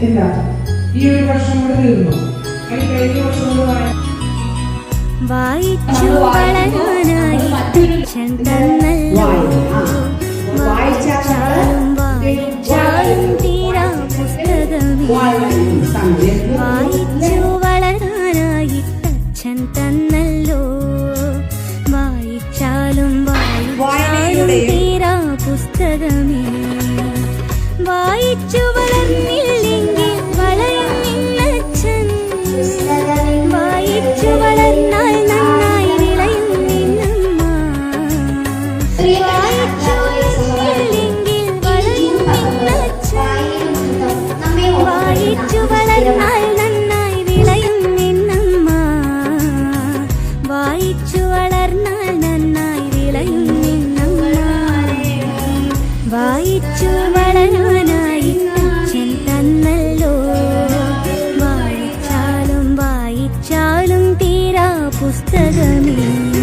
എന്താ ഈ ഒരു വർഷം കൂടെ തീർന്നു. കഴിഞ്ഞ വർഷം കൂടെ വായിച്ചു വളരാനായി അച്ഛൻ തന്നല്ലോ. വായിച്ചാലും വായിച്ചാലും തീരാ പുസ്തകമേ. വായിച്ചു വളരാനായി അച്ഛൻ തന്നല്ലോ. വായിച്ചാലും വായിച്ചാലും തീരാ പുസ്തകമേ. വായിച്ചു വളർന്നില്ലെങ്കിൽ വളരും നിന്നച്ഛൻ. വായിച്ചു വളർന്നാൽ നന്നായി വിളയും നിന്നമ്മ. വായിച്ചു വളർന്നില്ലെങ്കിൽ വളരും നിന്നച്ഛൻ. വായിച്ചു വളർന്നാൽ നന്നായി വിളയും നിന്നമ്മ. വായിച്ചു വളർന്നാൽ നന്നായി വിളയും നിന്നമ്മ. വായിച്ചു വളരാനായി അച്ഛൻ തന്നല്ലോ. വായിച്ചാലും വായിച്ചാലും തീരാ പുസ്തകമേ.